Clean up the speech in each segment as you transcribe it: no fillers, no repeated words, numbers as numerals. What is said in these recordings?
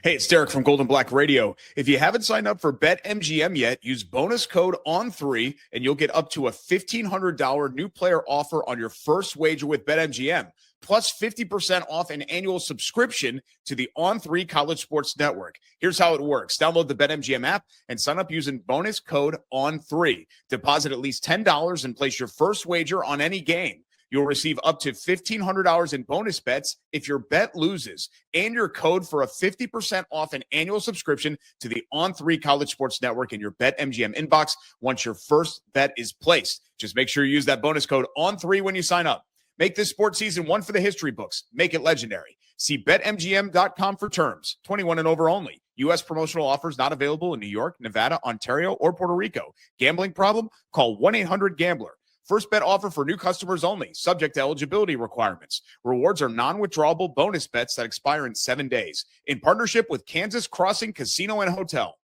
Hey, it's Derek from Gold and Black Radio. If you haven't signed up for BetMGM yet, use bonus code ON3 and you'll get up to a $1,500 new player offer on your first wager with BetMGM, plus 50% off an annual subscription to the On3 College Sports Network. Here's how it works. Download the BetMGM app and sign up using bonus code ON3. Deposit at least $10 and place your first wager on any game. You'll receive up to $1,500 in bonus bets if your bet loses, and your code for a 50% off an annual subscription to the On3 College Sports Network in your BetMGM inbox once your first bet is placed. Just make sure you use that bonus code ON3 when you sign up. Make this sports season one for the history books. Make it legendary. See BetMGM.com for terms. 21 and over only. U.S. promotional offers not available in New York, Nevada, Ontario, or Puerto Rico. Gambling problem? Call 1-800-GAMBLER. First bet offer for new customers only, subject to eligibility requirements. Rewards are non-withdrawable bonus bets that expire in 7 days. In partnership with Kansas Crossing Casino and Hotel.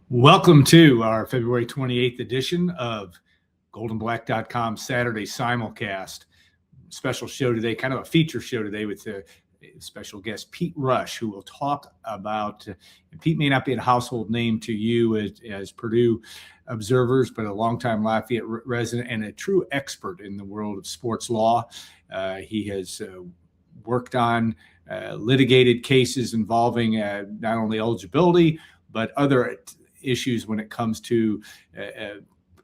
Welcome to our February 28th edition of GoldandBlack.com Saturday Simulcast. Special show today, kind of a feature show today with special guest Pete Rush, who will talk about, and Pete may not be a household name to you as Purdue observers, but a longtime Lafayette resident and a true expert in the world of sports law. He has worked on litigated cases involving not only eligibility, but other issues when it comes to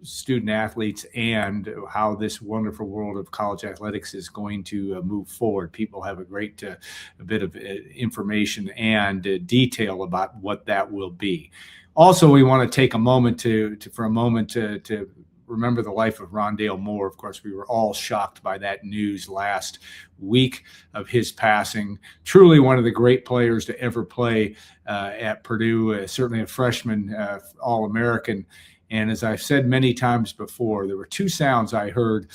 student athletes and how this wonderful world of college athletics is going to move forward. People have a great a bit of information and detail about what that will be. Also, we want to take a moment to remember the life of Rondale Moore. Of course, we were all shocked by that news last week of his passing. Truly one of the great players to ever play at Purdue, certainly a freshman All-American. And as I've said many times before, there were two sounds I heard,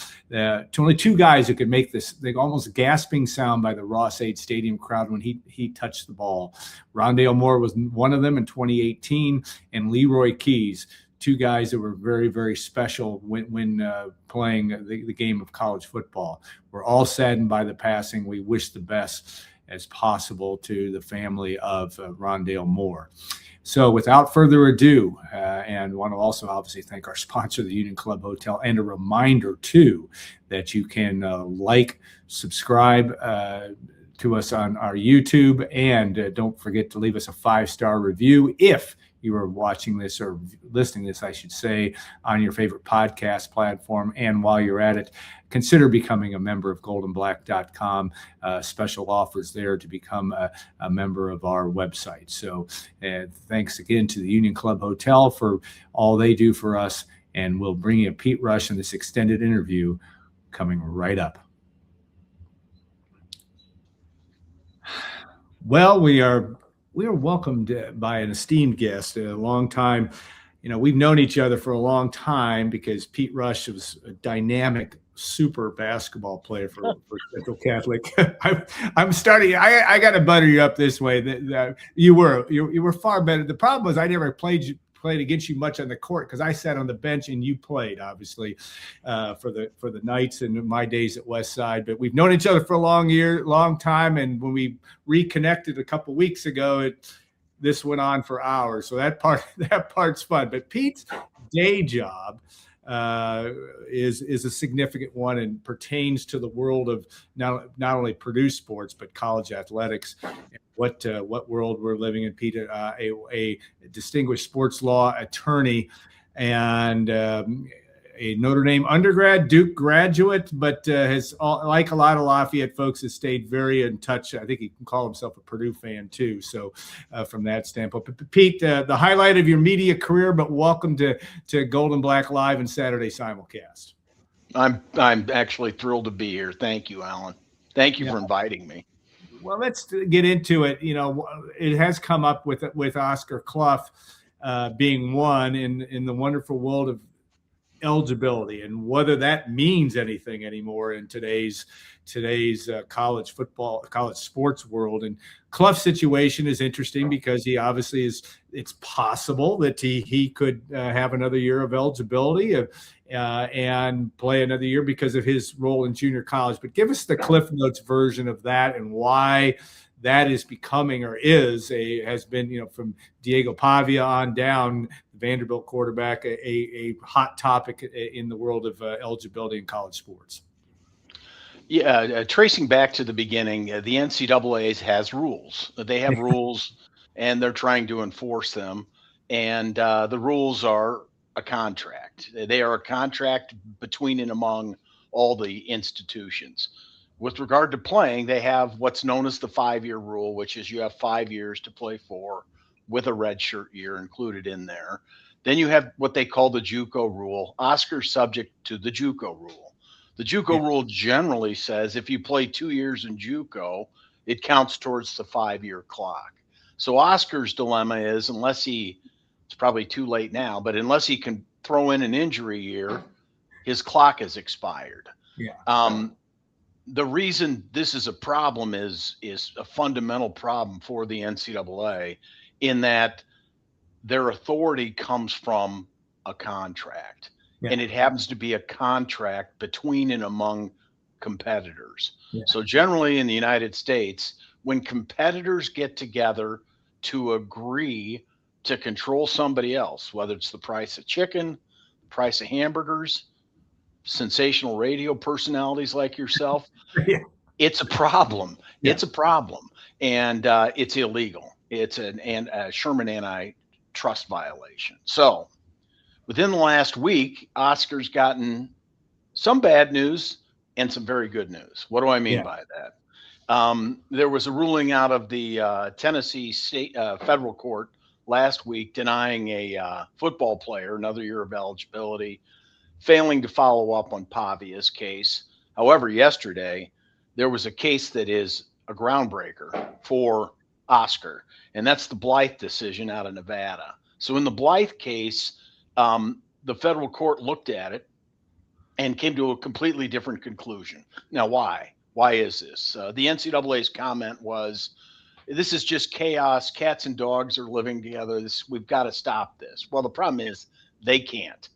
only two guys who could make this almost gasping sound by the Ross-Ade Stadium crowd when he touched the ball. Rondale Moore was one of them in 2018, and Leroy Keys, two guys that were very, very special when playing the game of college football. We're all saddened by the passing. We wish the best as possible to the family of Rondale Moore. So without further ado, and want to also obviously thank our sponsor, the Union Club Hotel, and a reminder too that you can subscribe to us on our YouTube, and don't forget to leave us a 5-star review if you are watching this or listening to this, I should say, on your favorite podcast platform. And while you're at it, consider becoming a member of GoldandBlack.com. Special offers there to become a member of our website. So thanks again to the Union Club Hotel for all they do for us. And we'll bring you Pete Rush in this extended interview coming right up. Well, we are welcomed by an esteemed guest, a long time. We've known each other for a long time because Pete Rush was a dynamic, super basketball player for Central Catholic. I'm starting. I got to butter you up this way. That you were far better. The problem was I never played against you much on the court because I sat on the bench and you played, obviously, for the Knights in my days at West Side. But we've known each other for a long time, and when we reconnected a couple weeks ago, this went on for hours. So that part's fun. But Pete's day job is a significant one and pertains to the world of not only Purdue sports but college athletics. What world we're living in. Pete, a distinguished sports law attorney and a Notre Dame undergrad, Duke graduate, but has, like a lot of Lafayette folks, has stayed very in touch. I think he can call himself a Purdue fan too. So from that standpoint, but Pete, the highlight of your media career, but welcome to Gold and Black Live and Saturday Simulcast. I'm actually thrilled to be here. Thank you, Alan. Thank you for inviting me. Well, let's get into it. It has come up with Oscar Cluff being one in the wonderful world of eligibility and whether that means anything anymore in today's college sports world. And Cluff's situation is interesting because he obviously it's possible that he could have another year of eligibility and play another year because of his role in junior college. But give us the Cliff Notes version of that and why that is becoming, or has been, from Diego Pavia on down, the Vanderbilt quarterback, a hot topic in the world of eligibility in college sports. Yeah, tracing back to the beginning, the NCAA has rules. They have rules, and they're trying to enforce them. And the rules are a contract. They are a contract between and among all the institutions. With regard to playing, they have what's known as the 5-year rule, which is you have 5 years to play for, with a redshirt year included in there. Then you have what they call the JUCO rule. Oscar's subject to the JUCO rule. The JUCO rule generally says if you play 2 years in JUCO, it counts towards the 5-year clock. So Oscar's dilemma is, it's probably too late now, but unless he can throw in an injury year, his clock is expired. Yeah. The reason this is a problem is a fundamental problem for the NCAA, in that their authority comes from a contract. Yeah. And it happens to be a contract between and among competitors. Yeah. So generally in the United States, when competitors get together to agree to control somebody else, whether it's the price of chicken, the price of hamburgers, sensational radio personalities like yourself, yeah, it's a problem. Yeah. It's a problem. And it's illegal. It's a Sherman antitrust violation. So within the last week, Oscar's gotten some bad news and some very good news. What do I mean by that? There was a ruling out of the Tennessee State Federal Court last week denying a football player another year of eligibility, failing to follow up on Pavia's case. However, yesterday, there was a case that is a groundbreaker for Oscar, and that's the Blythe decision out of Nevada. So in the Blythe case, the federal court looked at it and came to a completely different conclusion. Now, why? Why is this? The NCAA's comment was, this is just chaos. Cats and dogs are living together. We've got to stop this. Well, the problem is they can't.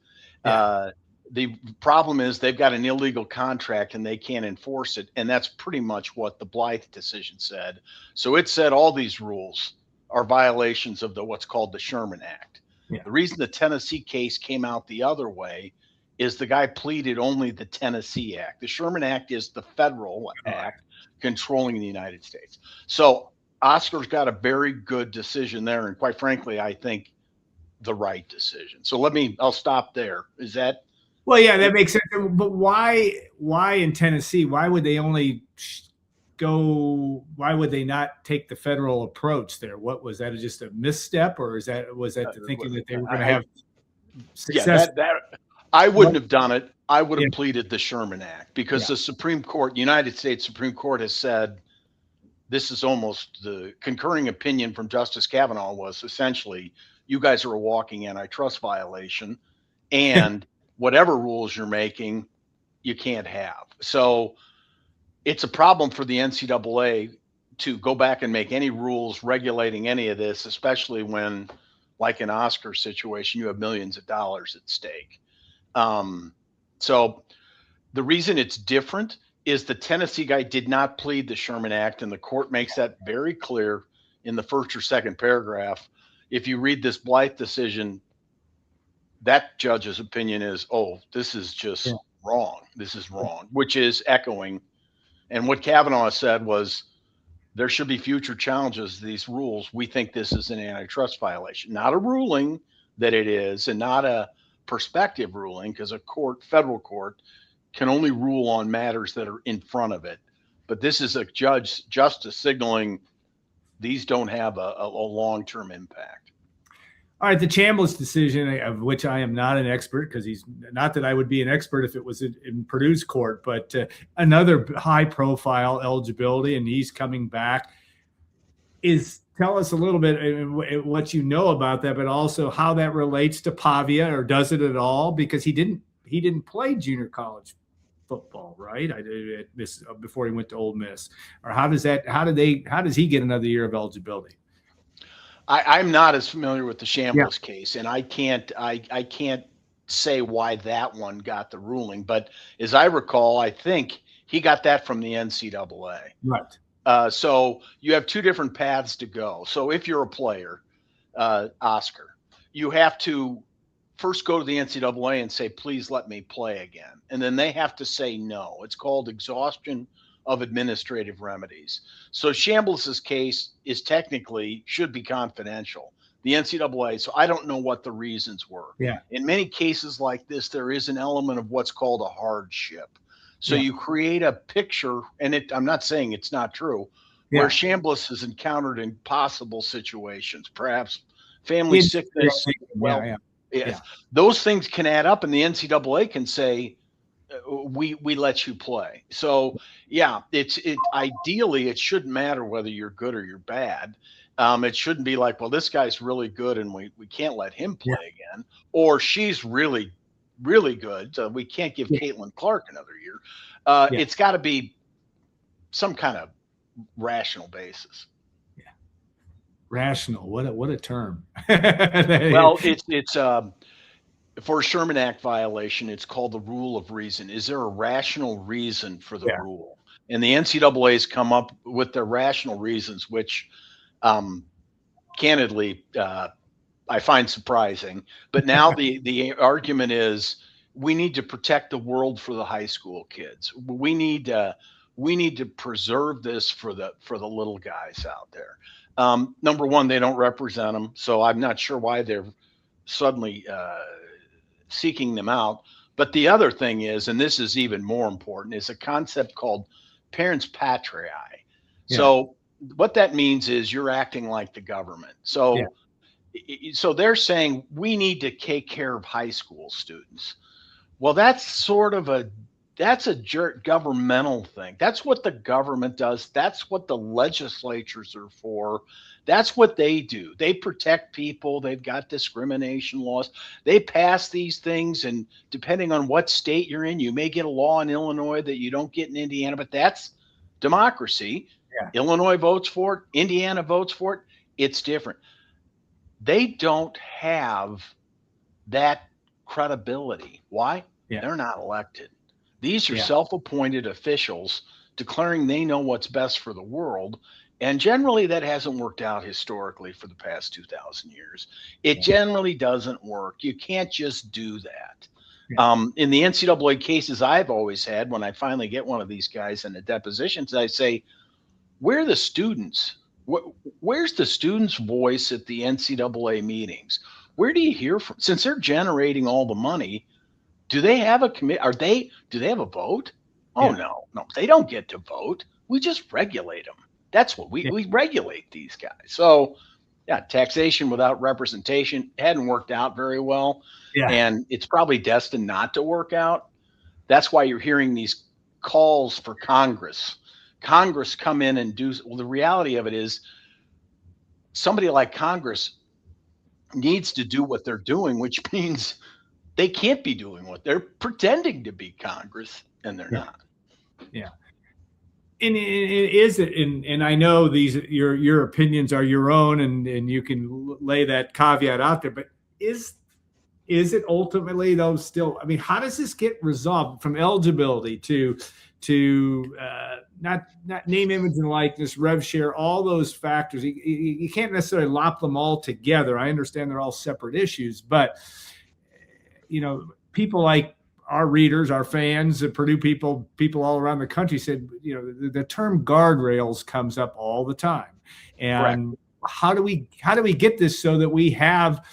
Yeah. The problem is they've got an illegal contract and they can't enforce it. And that's pretty much what the Blythe decision said. So it said all these rules are violations of what's called the Sherman Act. Yeah. The reason the Tennessee case came out the other way is the guy pleaded only the Tennessee Act. The Sherman Act is the federal act controlling the United States. So Oscar's got a very good decision there. And quite frankly, I think the right decision. So I'll stop there. Is that? Well, yeah, that makes sense. But why in Tennessee? Why would they only why would they not take the federal approach there? What was that, just a misstep, or was that thinking that they were going to have success? Yeah, I wouldn't have done it. I would have pleaded the Sherman Act, because the Supreme Court, United States Supreme Court, has said, this is almost the concurring opinion from Justice Kavanaugh was essentially, you guys are a walking antitrust violation, and whatever rules you're making, you can't have. So it's a problem for the NCAA to go back and make any rules regulating any of this, especially when, like an Oscar situation, you have millions of dollars at stake. So the reason it's different is the Tennessee guy did not plead the Sherman Act, and the court makes that very clear in the first or second paragraph. If you read this Blythe decision, that judge's opinion is, oh, this is just wrong. This is wrong, which is echoing. And what Kavanaugh said was, there should be future challenges to these rules. We think this is an antitrust violation, not a ruling that it is, and not a prospective ruling, because a federal court can only rule on matters that are in front of it. But this is a justice signaling these don't have a long-term impact. All right, the Chambliss decision, of which I am not an expert, because he's not that I would be an expert if it was in Purdue's court, but another high-profile eligibility, and he's coming back. Tell us a little bit what you know about that, but also how that relates to Pavia, or does it at all? Because he didn't play junior college football, right? Before he went to Ole Miss. Or how does he get another year of eligibility? I'm not as familiar with the Chambliss case, and I can't say why that one got the ruling. But as I recall, I think he got that from the NCAA. Right. So you have two different paths to go. So if you're a player, Oscar, you have to first go to the NCAA and say, please let me play again. And then they have to say no. It's called exhaustion of administrative remedies. So Chambliss's case is technically should be confidential. The NCAA, so I don't know what the reasons were. Yeah. In many cases like this, there is an element of what's called a hardship. So you create a picture, and I'm not saying it's not true, where Chambliss has encountered impossible situations, perhaps family sickness. Those things can add up, and the NCAA can say, we let you play. So ideally it shouldn't matter whether you're good or you're bad. It shouldn't be like, well, this guy's really good and we can't let him play again, or she's really, really good, so we can't give Caitlin Clark another year. It's got to be some kind of rational basis. Rational. What a term. Well, it's for a Sherman Act violation, it's called the rule of reason. Is there a rational reason for the rule? And the NCAA's come up with their rational reasons, which candidly I find surprising. But now the argument is we need to protect the world for the high school kids. We need to preserve this for the little guys out there. Number one, they don't represent them, so I'm not sure why they're suddenly seeking them out. But the other thing is, and this is even more important, is a concept called parens patriae. So what that means is you're acting like the government. So they're saying we need to take care of high school students. Well, that's sort of a governmental thing. That's what the government does. That's what the legislatures are for. That's what they do. They protect people. They've got discrimination laws. They pass these things, and depending on what state you're in, you may get a law in Illinois that you don't get in Indiana, but that's democracy. Illinois votes for it. Indiana votes for it. It's different. They don't have that credibility. Why? They're not elected. These are self-appointed officials declaring they know what's best for the world. And generally that hasn't worked out historically for the past 2,000 years. It generally doesn't work. You can't just do that. In the NCAA cases I've always had, when I finally get one of these guys in a deposition, I say, where are the students? Where's the students' voice at the NCAA meetings? Where do you hear from? Since they're generating all the money, do they have a committee? Do they have a vote? Oh, no, they don't get to vote. We just regulate them. That's what we regulate these guys. So, taxation without representation hadn't worked out very well. And it's probably destined not to work out. That's why you're hearing these calls for Congress. Congress come in and do. Well, the reality of it is somebody like Congress needs to do what they're doing, which means they can't be doing what they're pretending to be Congress, and they're not. And and I know these your opinions are your own, and you can lay that caveat out there, but is it ultimately though still, I mean, how does this get resolved from eligibility to not name, image, and likeness, rev share, all those factors? You can't necessarily lop them all together. I understand they're all separate issues, but people like our readers, our fans, the Purdue people all around the country said, the term guardrails comes up all the time. And how do we get this so that we have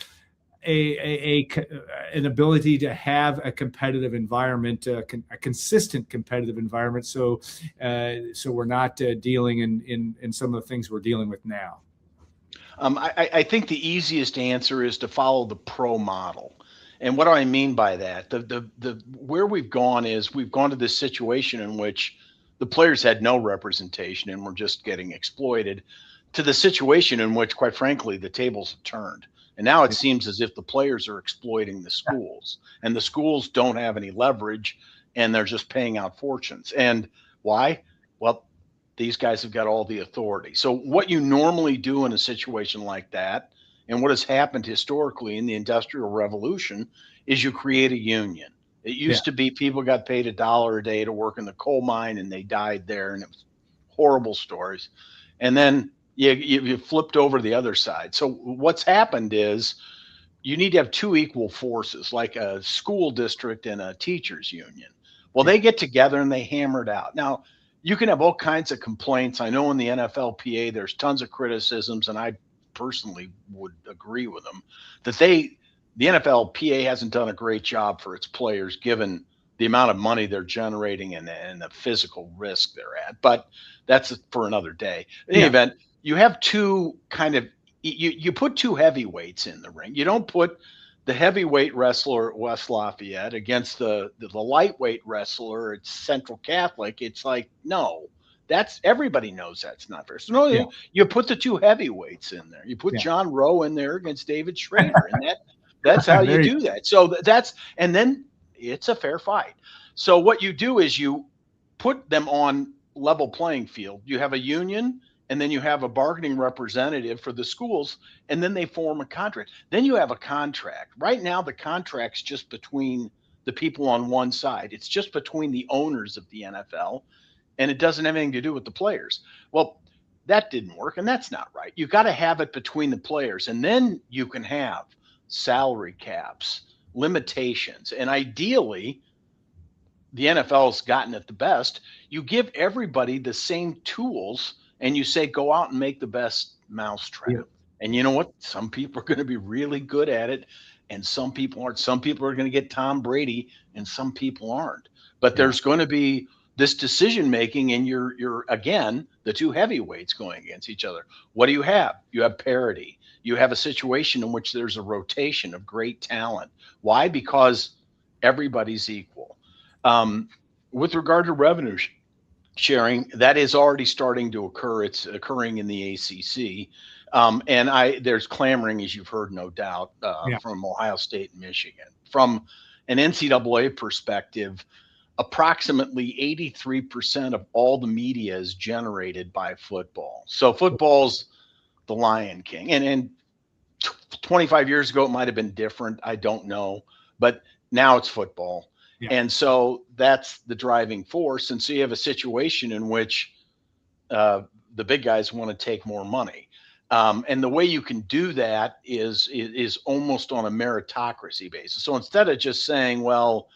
an ability to have a competitive environment, a consistent competitive environment, so we're not dealing in some of the things we're dealing with now? I think the easiest answer is to follow the pro model. And what do I mean by that? Where we've gone is we've gone to this situation in which the players had no representation and were just getting exploited, to the situation in which, quite frankly, the tables have turned. And now it seems as if the players are exploiting the schools, and the schools don't have any leverage, and they're just paying out fortunes. And why? Well, these guys have got all the authority. So what you normally do in a situation like that, and what has happened historically in the Industrial Revolution, is you create a union. It used to be people got paid $1 a day to work in the coal mine, and they died there, and it was horrible stories. And then you flipped over to the other side. So what's happened is you need to have two equal forces, like a school district and a teachers union. Well, they get together and they hammer it out. Now, you can have all kinds of complaints. I know in the NFLPA, there's tons of criticisms, and I personally would agree with them, that the NFLPA hasn't done a great job for its players, given the amount of money they're generating and the physical risk they're at. But that's for another day. In any event, you have two kind of, you put two heavyweights in the ring. You don't put the heavyweight wrestler at West Lafayette against the lightweight wrestler at Central Catholic. It's like, no, that's, everybody knows that's not fair. So no, you put the two heavyweights in there. You put John Rowe in there against David Schrader, and that's how you do that. So and then it's a fair fight. So what you do is you put them on level playing field. You have a union, and then you have a bargaining representative for the schools, and then they form a contract. Then you have a contract. Right now, the contract's just between the people on one side. It's just between the owners of the NFL, and it doesn't have anything to do with the players. Well, that didn't work, and that's not right. You got to have it between the players, and then you can have salary caps, limitations, and ideally, the NFL's gotten it the best. You give everybody the same tools, and you say, go out and make the best mousetrap. Yeah. And you know what? Some people are going to be really good at it, and some people aren't. Some people are going to get Tom Brady, and some people aren't. But there's going to be this decision making, and you're again, the two heavyweights going against each other. What do you have? You have parity. You have a situation in which there's a rotation of great talent. Why? Because everybody's equal. With regard to revenue sharing, that is already starting to occur. It's occurring in the ACC. And there's clamoring, as you've heard, no doubt, from Ohio State and Michigan. From an NCAA perspective, approximately 83% of all the media is generated by football. So football's the Lion King. And 25 years ago, it might have been different. I don't know. But now it's football. Yeah. And so that's the driving force. And so you have a situation in which the big guys want to take more money. And the way you can do that is almost on a meritocracy basis. So instead of just saying, well,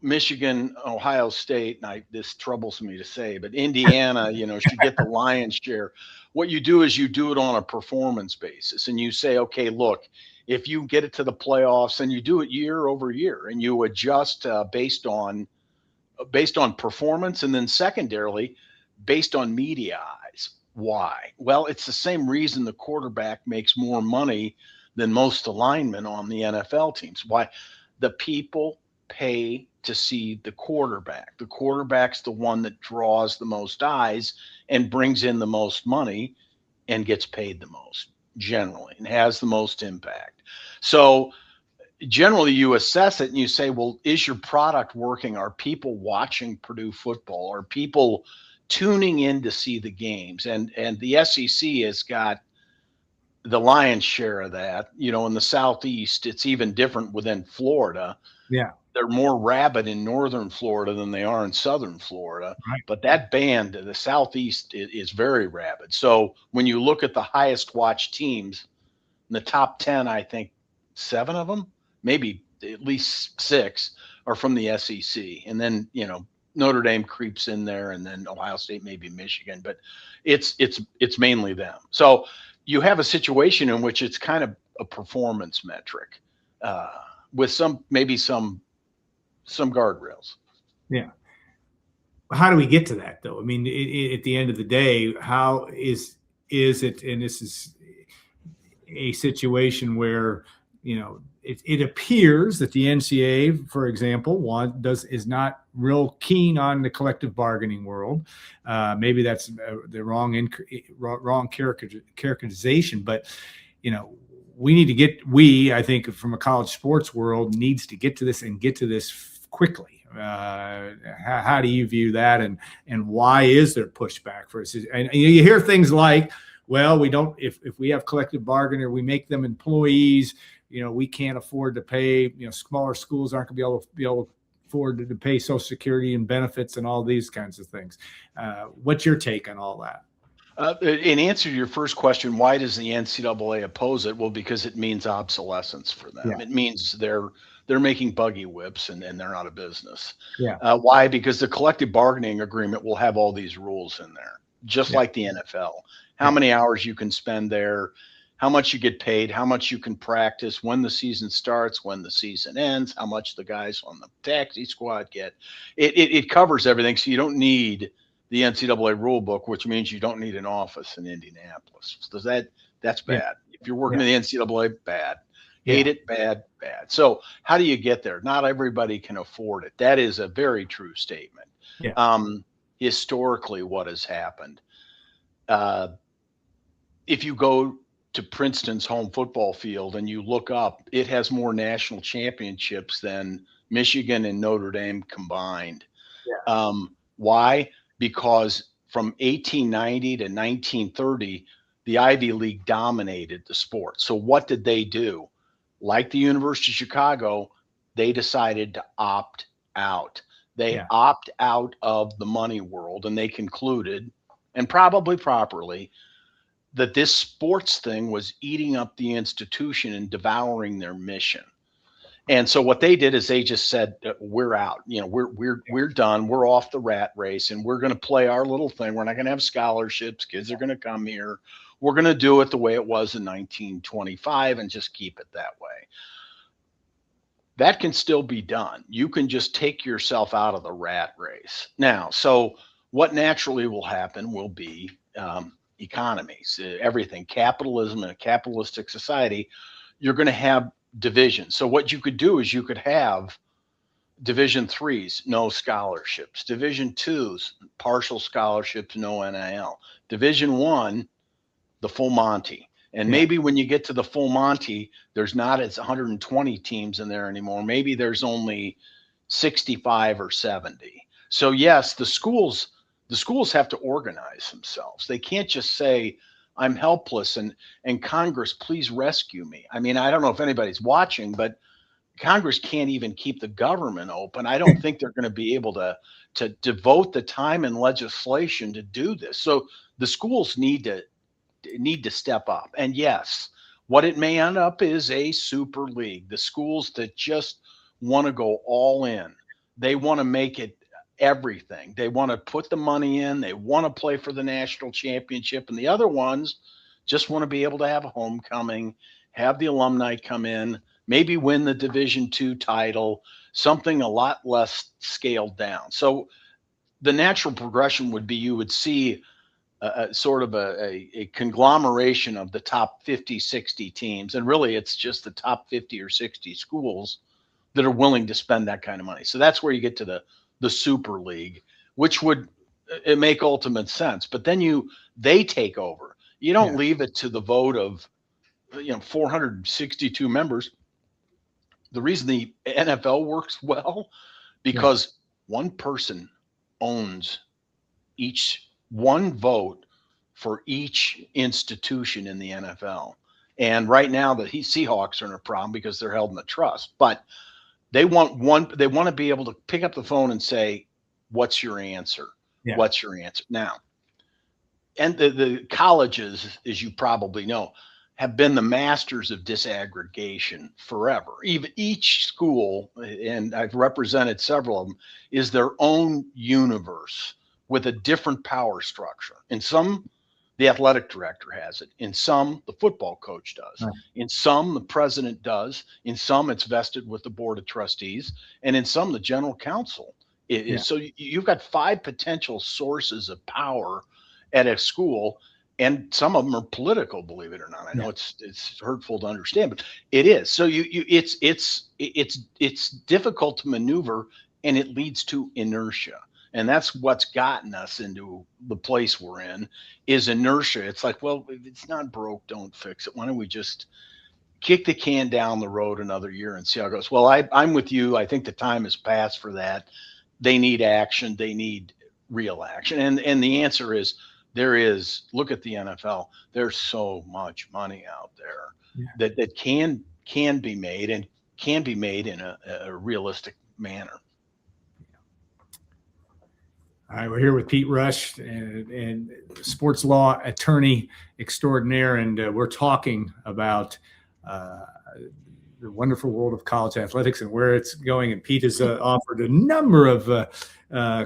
Michigan, Ohio State, and this troubles me to say, but Indiana, should get the lion's share. What you do is you do it on a performance basis, and you say, okay, look, if you get it to the playoffs, and you do it year over year, and you adjust based on performance, and then secondarily based on media eyes. Why? Well, it's the same reason the quarterback makes more money than most linemen on the NFL teams. Why? The people pay to see the quarterback. The quarterback's the one that draws the most eyes and brings in the most money and gets paid the most generally and has the most impact. So generally you assess it and you say, well, is your product working? Are people watching Purdue football? Are people tuning in to see the games? And the SEC has got the lion's share of that. In the Southeast, it's even different within Florida. Yeah. They're more rabid in northern Florida than they are in southern Florida. Right. But that band, the Southeast, is very rabid. So when you look at the highest watched teams, in the top 10, I think 7 of them, maybe at least 6, are from the SEC. And then, Notre Dame creeps in there, and then Ohio State, maybe Michigan, but it's mainly them. So you have a situation in which it's kind of a performance metric with some guardrails. Yeah. How do we get to that, though? I mean, at the end of the day, how is it? And this is a situation where it appears that the NCAA, for example, is not real keen on the collective bargaining world. Maybe that's the wrong characterization, but I think from a college sports world needs to get to this and get to this quickly. How do you view that, and why is there pushback for it? And you hear things like, well, we don't, if we have collective bargaining or we make them employees, we can't afford to pay, smaller schools aren't going to be able to afford to pay Social Security and benefits and all these kinds of things. What's your take on all that? In answer to your first question, why does the NCAA oppose it? Well, because it means obsolescence for them. Yeah. It means they're making buggy whips and they're out of business. Yeah. Why? Because the collective bargaining agreement will have all these rules in there, just like the NFL. How many hours you can spend there, how much you get paid, how much you can practice, when the season starts, when the season ends, how much the guys on the taxi squad get. It covers everything, so you don't need the NCAA rule book, which means you don't need an office in Indianapolis. So that's bad. If you're working in the NCAA, bad. Hate it, bad. So how do you get there? Not everybody can afford it. That is a very true statement. Historically, what has happened? If you go to Princeton's home football field and you look up, it has more national championships than Michigan and Notre Dame combined. Why? Because from 1890 to 1930, the Ivy League dominated the sport. So what did they do? Like the University of Chicago, they decided to opt out. They opt out of the money world, and they concluded, and probably properly, that this sports thing was eating up the institution and devouring their mission. And so what they did is they just said, we're out, we're done. We're off the rat race, and we're going to play our little thing. We're not going to have scholarships. Kids are going to come here. We're going to do it the way it was in 1925 and just keep it that way. That can still be done. You can just take yourself out of the rat race. Now, so what naturally will happen will be economies, everything, capitalism in a capitalistic society. You're going to have division. So what you could do is you could have Division threes, no scholarships. Division twos, partial scholarships, no NIL. Division one, the full Monty. And maybe when you get to the full Monty, there's not as 120 teams in there anymore. Maybe there's only 65 or 70. So yes, the schools have to organize themselves. They can't just say, I'm helpless and Congress, please rescue me. I mean, I don't know if anybody's watching, but Congress can't even keep the government open. I don't think they're going to be able to devote the time and legislation to do this. So the schools need to step up. And yes, what it may end up is a super league. The schools that just want to go all in, they want to make it everything. They want to put the money in. They want to play for the national championship. And the other ones just want to be able to have a homecoming, have the alumni come in, maybe win the Division II title, something a lot less scaled down. So the natural progression would be you would see sort of a conglomeration of the top 50, 60 teams. And really, it's just the top 50 or 60 schools that are willing to spend that kind of money. So that's where you get to the Super League, which would make ultimate sense. But then they take over. You don't leave it to the vote of 462 members. The reason the NFL works well, because one person owns one vote for each institution in the NFL. And right now the Seahawks are in a problem because they're held in the trust. But they want to be able to pick up the phone and say, what's your answer? Yeah. What's your answer? Now, and the colleges, as you probably know, have been the masters of disaggregation forever. Even each school, and I've represented several of them, is their own universe with a different power structure. In some, the athletic director has it. In some, the football coach does. Right. In some, the president does. In some, it's vested with the board of trustees. And in some, the general counsel is. Yeah. So you've got 5 potential sources of power at a school, and some of them are political, believe it or not. I know it's hurtful to understand, but it is. So it's difficult to maneuver, and it leads to inertia. And that's what's gotten us into the place we're in, is inertia. It's like, well, if it's not broke, don't fix it. Why don't we just kick the can down the road another year and see how it goes? Well, I'm with you. I think the time has passed for that. They need action. They need real action. And the answer is, look at the NFL. There's so much money out there that can be made, and can be made in a realistic manner. All right, we're here with Pete Rush, and sports law attorney extraordinaire, and we're talking about the wonderful world of college athletics and where it's going. And Pete has offered a number of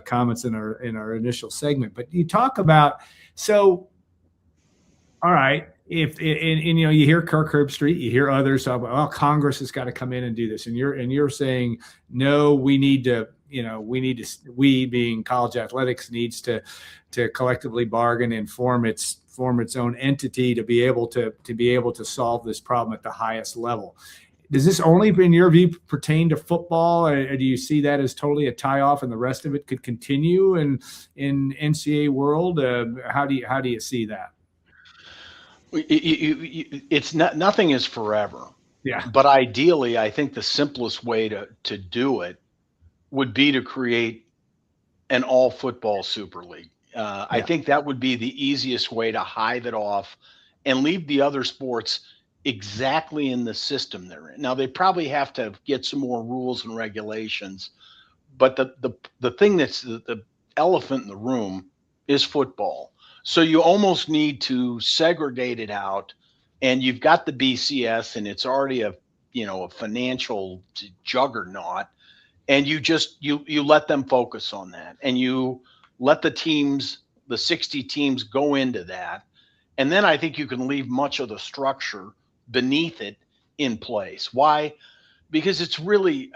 comments in our initial segment. But you talk about, so, all right, if and you know, you hear Kirk Herbstreit, you hear others talk about, well, Congress has got to come in and do this, and you're saying no, we need to. We being college athletics needs to collectively bargain and form its own entity to be able to solve this problem at the highest level. Does this only, in your view, pertain to football, or do you see that as totally a tie-off, and the rest of it could continue in NCAA world? How do you see that? It's not, nothing is forever. Yeah. But ideally, I think the simplest way to do it would be to create an all football super league. I think that would be the easiest way to hive it off and leave the other sports exactly in the system they're in. Now, they probably have to get some more rules and regulations, but the thing that's the elephant in the room is football. So you almost need to segregate it out, and you've got the BCS, and it's already a financial juggernaut. And you let them focus on that, and you let the teams, the 60 teams, go into that. And then I think you can leave much of the structure beneath it in place. Why? Because it's really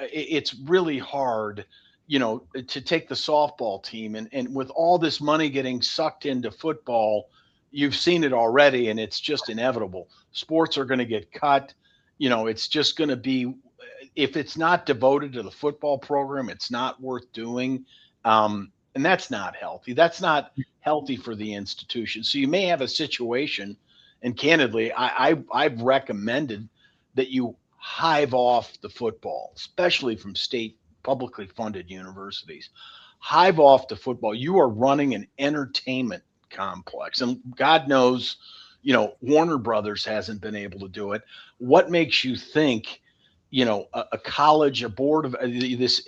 hard, to take the softball team and with all this money getting sucked into football, you've seen it already, and it's just inevitable. Sports are going to get cut. It's just going to be, if it's not devoted to the football program, it's not worth doing. And that's not healthy. That's not healthy for the institution. So you may have a situation, and candidly, I've recommended that you hive off the football, especially from state publicly funded universities. Hive off the football. You are running an entertainment complex, and God knows, Warner Brothers hasn't been able to do it. What makes you think a college, a board of this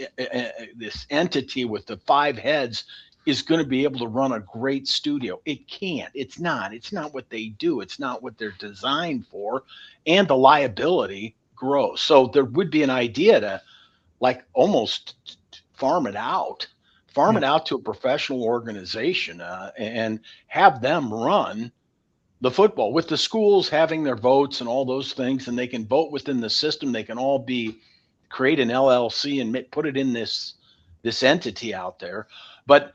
entity with the 5 heads is going to be able to run a great studio? It can't. It's not what they do. It's not what they're designed for. And the liability grows. So there would be an idea to almost farm it out to a professional organization and have them run the football, with the schools having their votes and all those things, and they can vote within the system. They can all create an LLC and put it in this entity out there. But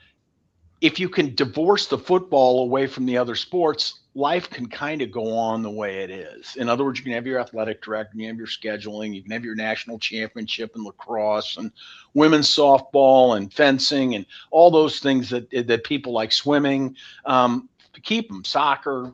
if you can divorce the football away from the other sports, life can kind of go on the way it is. In other words, you can have your athletic director, you can have your scheduling, you can have your national championship in lacrosse and women's softball and fencing and all those things that people like, swimming, keep them, soccer,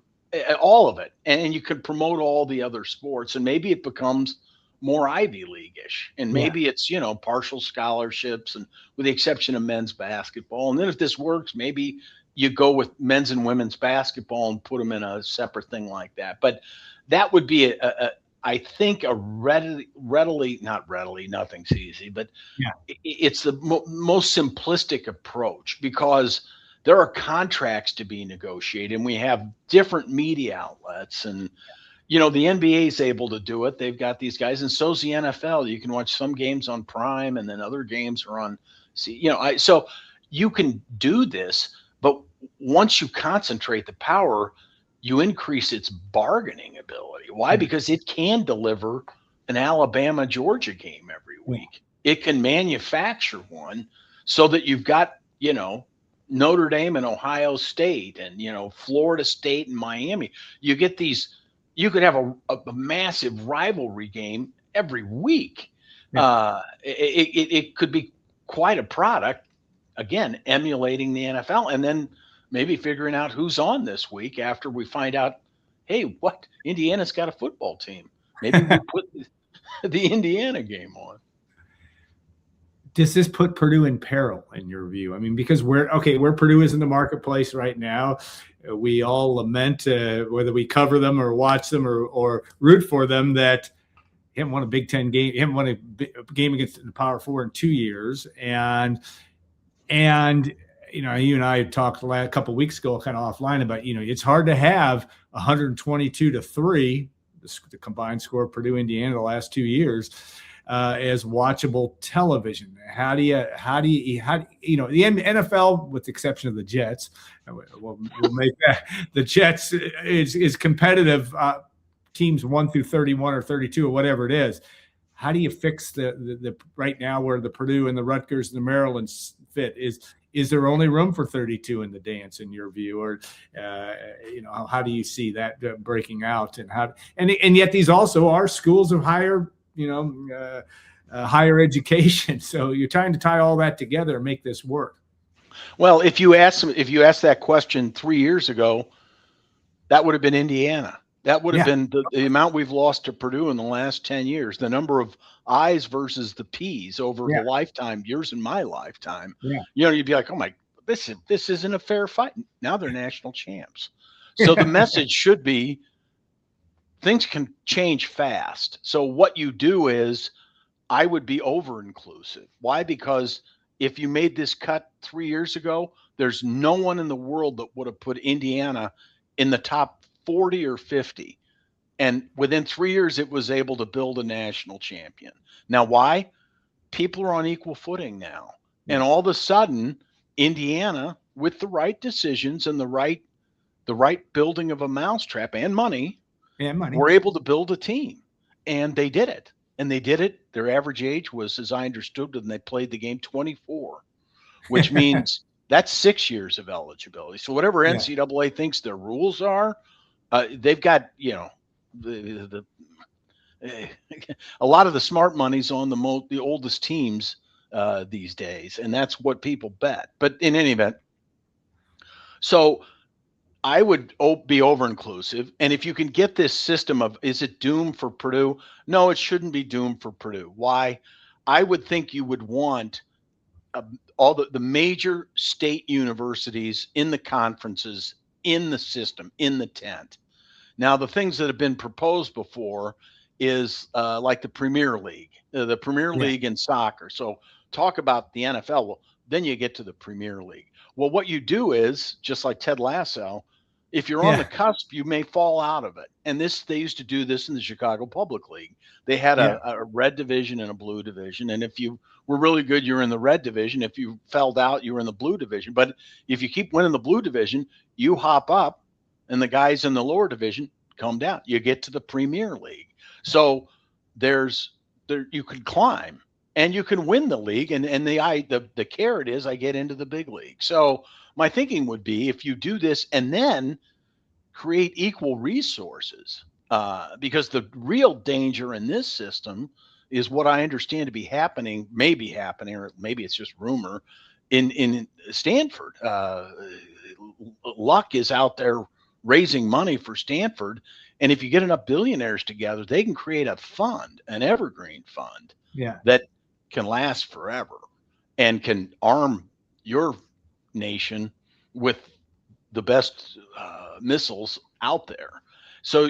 all of it. And you can promote all the other sports, and maybe it becomes more Ivy League-ish, and maybe it's, partial scholarships, and with the exception of men's basketball. And then if this works, maybe you go with men's and women's basketball and put them in a separate thing like that. But that would be I think a not readily, nothing's easy, but it's the most simplistic approach, because there are contracts to be negotiated, and we have different media outlets, and the NBA is able to do it. They've got these guys, and so's the NFL. You can watch some games on Prime, and then other games are on. So you can do this, but once you concentrate the power, you increase its bargaining ability. Why? Because it can deliver an Alabama-Georgia game every week. It can manufacture one so that you've got, Notre Dame and Ohio State and, Florida State and Miami. You get these, you could have a massive rivalry game every week. It could be quite a product, again, emulating the NFL, and then maybe figuring out who's on this week after we find out, hey, Indiana's got a football team. Maybe we put the Indiana game on. Does this put Purdue in peril, in your view? I mean, because where Purdue is in the marketplace right now, we all lament, whether we cover them or watch them or root for them, that he haven't won a Big Ten game. He haven't won a game against the Power Four in 2 years. And you and I had talked a couple of weeks ago, kind of offline about, it's hard to have 122-3, the combined score of Purdue, Indiana, the last 2 years, as watchable television. How do you, the NFL, with the exception of the Jets, we'll make that the Jets is competitive, teams 1 through 31 or 32 or whatever it is. How do you fix the right now where the Purdue and the Rutgers and the Marylands fit? Is there only room for 32 in the dance, in your view, or how do you see that breaking out? And yet these also are schools of higher higher education. So you're trying to tie all that together and make this work. Well, if you asked that question 3 years ago, that would have been Indiana. That would have been the amount we've lost to Purdue in the last 10 years, the number of I's versus the P's over the lifetime, yours and my lifetime. Yeah. You'd be like, oh my, this isn't a fair fight. Now they're national champs. So the message should be, things can change fast. So what you do is, I would be over-inclusive. Why? Because if you made this cut 3 years ago, there's no one in the world that would have put Indiana in the top 40 or 50. And within 3 years, it was able to build a national champion. Now, why? People are on equal footing now. And all of a sudden, Indiana, with the right decisions and the right building of a mousetrap and money, were able to build a team. And they did it. And they did it. Their average age was, as I understood, when they played the game, 24, which means that's 6 years of eligibility. So whatever NCAA thinks their rules are, they've got, a lot of the smart money's on the oldest teams these days, and that's what people bet. But in any event, so I would be over-inclusive. And if you can get this system of, is it doomed for Purdue? No, it shouldn't be doomed for Purdue. Why? I would think you would want all the major state universities in the conferences, in the system, in the tent. Now, the things that have been proposed before is like the Premier League, League in soccer. So talk about the NFL. Well, then you get to the Premier League. Well, what you do is, just like Ted Lasso, if you're on the cusp, you may fall out of it. And they used to do this in the Chicago Public League. They had a red division and a blue division. And if you were really good, you're in the red division. If you fell out, you were in the blue division. But if you keep winning the blue division, you hop up and the guys in the lower division come down. You get to the Premier League. So you can climb and you can win the league. And the carrot is, I get into the big league. So my thinking would be, if you do this and then create equal resources, because the real danger in this system is what I understand to be happening, maybe happening, or maybe it's just rumor, in Stanford. Luck is out there raising money for Stanford. And if you get enough billionaires together, they can create a fund, an evergreen fund, that can last forever and can arm your nation with the best missiles out there. So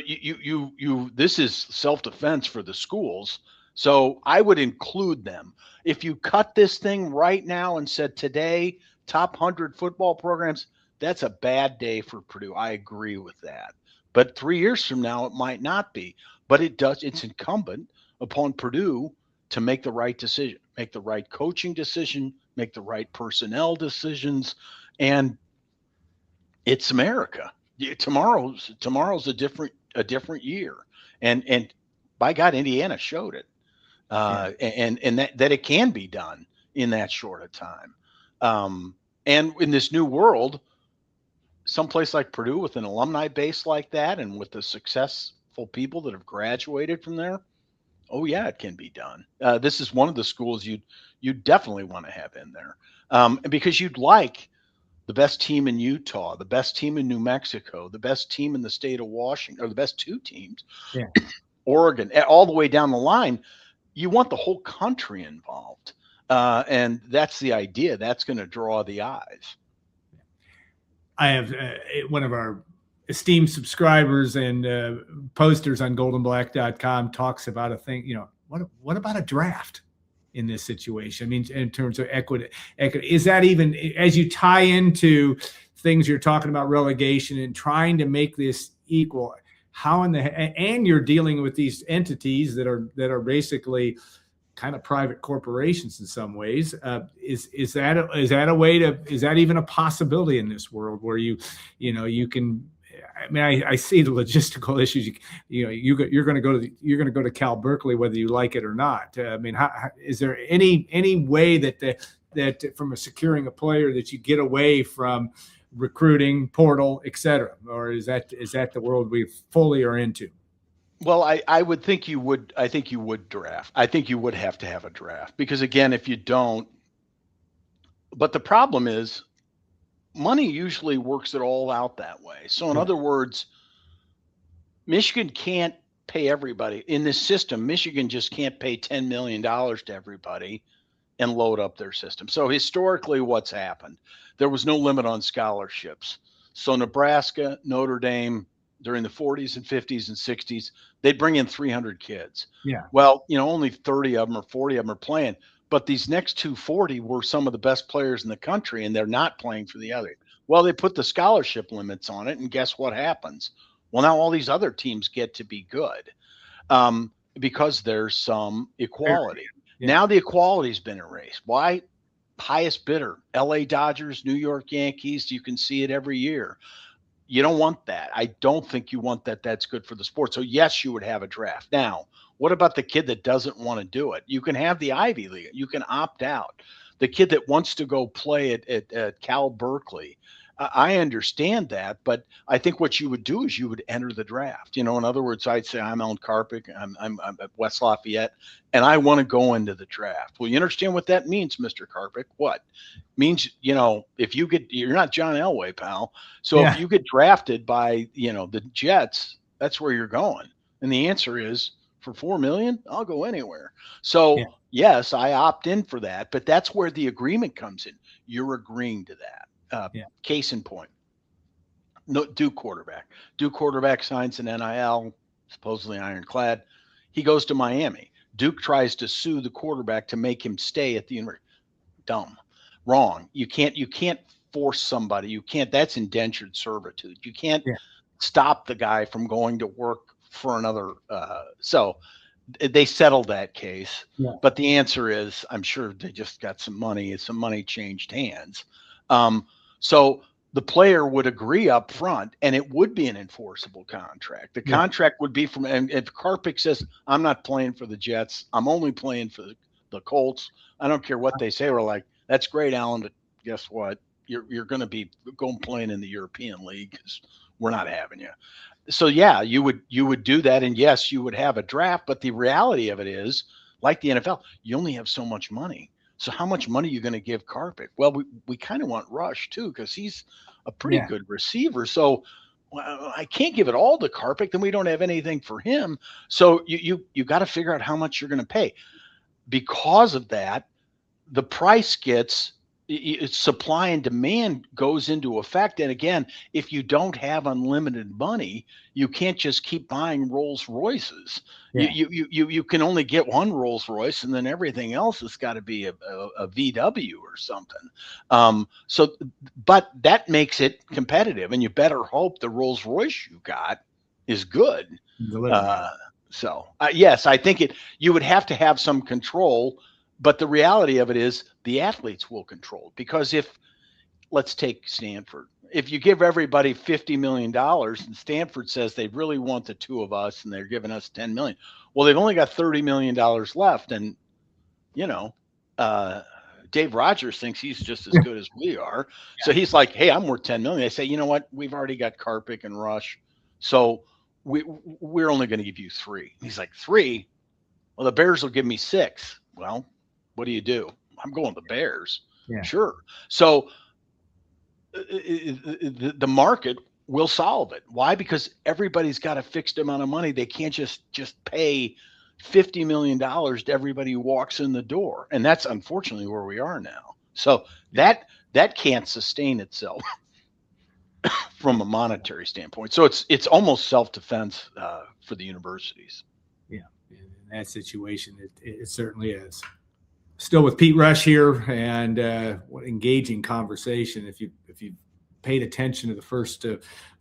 this is self-defense for the schools. So I would include them. If you cut this thing right now and said today, top 100 football programs, that's a bad day for Purdue. I agree with that. But 3 years from now, it might not be. But it's incumbent upon Purdue to make the right decision, make the right coaching decision, make the right personnel decisions. And it's America. Tomorrow's a different year. And by God, Indiana showed it. And that it can be done in that short a time. And in this new world, someplace like Purdue with an alumni base like that, and with the successful people that have graduated from there, oh yeah, it can be done. This is one of the schools you definitely want to have in there, because you'd like the best team in Utah, the best team in New Mexico, the best team in the state of Washington, or the best two teams, Oregon, all the way down the line. You want the whole country involved, and that's the idea. That's going to draw the eyes. I have one of our esteemed subscribers and posters on GoldandBlack.com talks about a thing. What about a draft? in this situation? I mean, in terms of equity, is that even, as you tie into things you're talking about, relegation and trying to make this equal, how and you're dealing with these entities that are basically kind of private corporations in some ways. Is that a way to, is that even a possibility in this world where you can, I mean, I see the logistical issues. You're going to go to Cal Berkeley whether you like it or not. I mean, is there any way that from securing a player that you get away from recruiting, portal, et cetera, or is that the world we fully are into? Well, I would think you would. I think you would draft. I think you would have to have a draft because, again, if you don't, but the problem is money usually works it all out that way. So in other words, Michigan can't pay everybody in this system. Michigan just can't pay $10 million to everybody and load up their system. So historically, what's happened? There was no limit on scholarships. So Nebraska, Notre Dame, during the 40s and 50s and 60s, they'd bring in 300 kids. Yeah. Well, only 30 of them or 40 of them are playing. But these next 240 were some of the best players in the country, and they're not playing for the other. Well, they put the scholarship limits on it, and guess what happens? Well, now all these other teams get to be good because there's some equality. Yeah. Now the equality's been erased. Why? Highest bidder, LA Dodgers, New York Yankees. You can see it every year. You don't want that. I don't think you want that. That's good for the sport. So yes, you would have a draft. Now, what about the kid that doesn't want to do it? You can have the Ivy League. You can opt out. The kid that wants to go play at Cal Berkeley, I understand that, but I think what you would do is you would enter the draft. In other words, I'd say I'm Alan Karpik, I'm at West Lafayette, and I want to go into the draft. Well, you understand what that means, Mr. Karpik? What? Means, if you you're not John Elway, pal. So if you get drafted by, the Jets, that's where you're going. And the answer is, for $4 million, I'll go anywhere. So yes, I opt in for that, but that's where the agreement comes in. You're agreeing to that. Case in point, Duke quarterback signs an NIL, supposedly ironclad. He goes to Miami. Duke tries to sue the quarterback to make him stay at the university. Dumb, wrong. You can't force somebody. You can't. That's indentured servitude. You can't stop the guy from going to work for another. So they settled that case. Yeah. But the answer is, I'm sure they just got some money. Some money changed hands. So the player would agree up front, and it would be an enforceable contract. The contract would be and if Karpik says, I'm not playing for the Jets, I'm only playing for the Colts, I don't care what they say. We're like, that's great, Alan, but guess what? You're going to be going playing in the European League because we're not having you. So, yeah, you would do that, and yes, you would have a draft, but the reality of it is, like the NFL, you only have so much money. So how much money are you going to give Karpik? Well, we kind of want Rush too, because he's a pretty good receiver. So I can't give it all to Karpik, then we don't have anything for him. So you got to figure out how much you're going to pay. Because of that, the price supply and demand goes into effect. And again, if you don't have unlimited money, you can't just keep buying Rolls Royces. Yeah. You can only get one Rolls Royce, and then everything else has got to be a VW or something. But that makes it competitive, and you better hope the Rolls Royce you got is good. Yes, I think you would have to have some control. But the reality of it is the athletes will control, because let's take Stanford. If you give everybody $50 million and Stanford says they really want the two of us and they're giving us $10 million, well, they've only got $30 million left. And, Dave Rogers thinks he's just as good as we are. So he's like, hey, I'm worth $10 million. They say, you know what? We've already got Karpik and Rush. So we're only going to give you 3. He's like, 3? Well, the Bears will give me 6. Well, what do? I'm going to the Bears. Yeah. Sure. So the market will solve it. Why? Because everybody's got a fixed amount of money. They can't just pay $50 million to everybody who walks in the door. And that's unfortunately where we are now. So that can't sustain itself from a monetary standpoint. So it's almost self-defense for the universities. Yeah. In that situation, it certainly is. Still with Pete Rush here, and what engaging conversation. If you paid attention to the first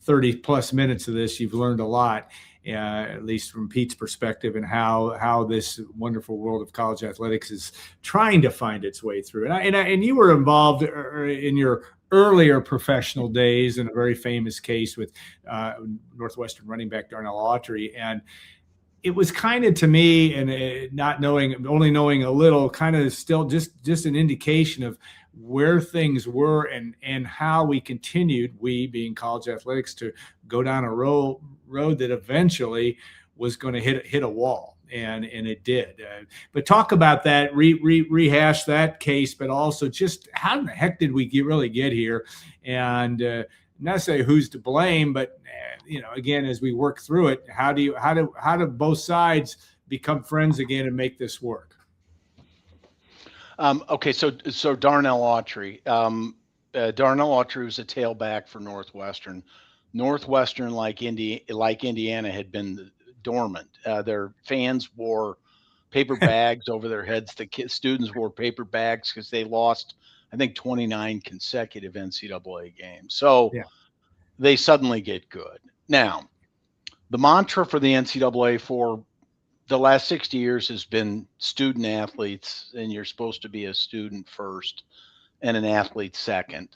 30 plus minutes of this, you've learned a lot, at least from Pete's perspective, and how this wonderful world of college athletics is trying to find its way through. And you were involved in your earlier professional days in a very famous case with Northwestern running back Darnell Autry, and it was kind of, to me, and only knowing a little, kind of still just an indication of where things were and how we continued, we being college athletics, to go down a road that eventually was going to hit a wall, and it did. But talk about that, rehash that case, but also just how the heck did we really get here, and not say who's to blame, but again, as we work through it, how do both sides become friends again and make this work? Okay, so Darnell Autry. Darnell Autry was a tailback for Northwestern. Northwestern, like Indiana, had been dormant. Their fans wore paper bags over their heads. The students wore paper bags because they lost, I think, 29 consecutive NCAA games. So they suddenly get good. Now, the mantra for the NCAA for the last 60 years has been student athletes, and you're supposed to be a student first and an athlete second.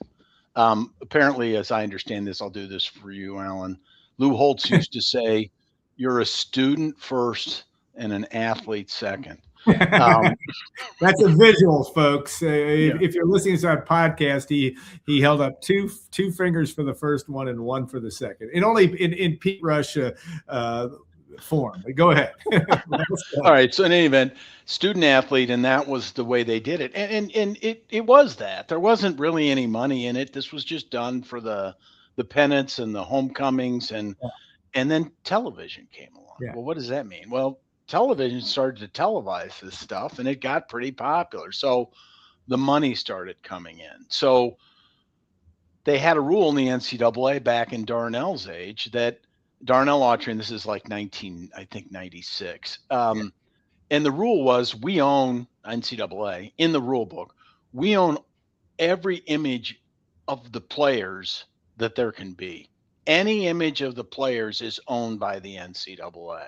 Apparently, as I understand this, I'll do this for you, Alan. Lou Holtz used to say, you're a student first and an athlete second. That's a visual, folks. If you're listening to our podcast, he held up two fingers for the first one and one for the second, and only in Pete Rush form. Go ahead. All right. So in any event, student athlete, and that was the way they did it, and it was that there wasn't really any money in it. This was just done for the pennants and the homecomings, and then television came along. Well, what does that mean? Well, television started to televise this stuff, and it got pretty popular. So the money started coming in. So they had a rule in the NCAA back in Darnell's age that Darnell Autry, and this is like 96. And the rule was, we own NCAA in the rule book. We own every image of the players that there can be. Any image of the players is owned by the NCAA.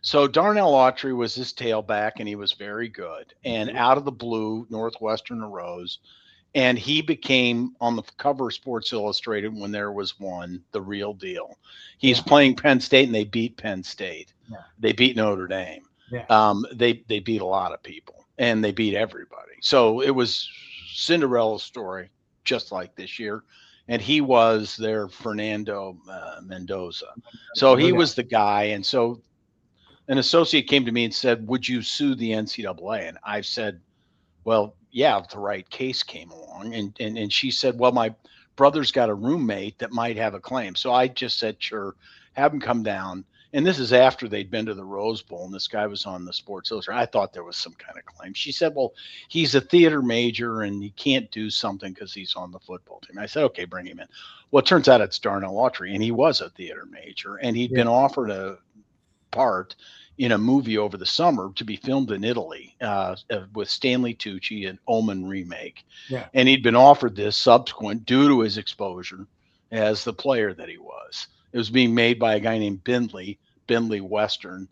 So Darnell Autry was this tailback, and he was very good. And out of the blue, Northwestern arose, and he became on the cover of Sports Illustrated when there was one, the real deal. He's playing Penn State, and they beat Penn State. They beat Notre Dame. They beat a lot of people, and they beat everybody. So it was Cinderella story, just like this year. And he was their Fernando Mendoza. So he was the guy. And so an associate came to me and said, would you sue the NCAA? And I said, well, yeah, if the right case came along. And she said, well, my brother's got a roommate that might have a claim. So I just said, sure, have him come down. And this is after they'd been to the Rose Bowl, and this guy was on the Sports Illustrated. I thought there was some kind of claim. She said, well, he's a theater major, and he can't do something because he's on the football team. I said, okay, bring him in. Well, it turns out it's Darnell Autry, and he was a theater major, and he'd been offered a part in a movie over the summer to be filmed in Italy with Stanley Tucci, an Omen remake. And he'd been offered this subsequent due to his exposure as the player that he was. It was being made by a guy named Bindley Western,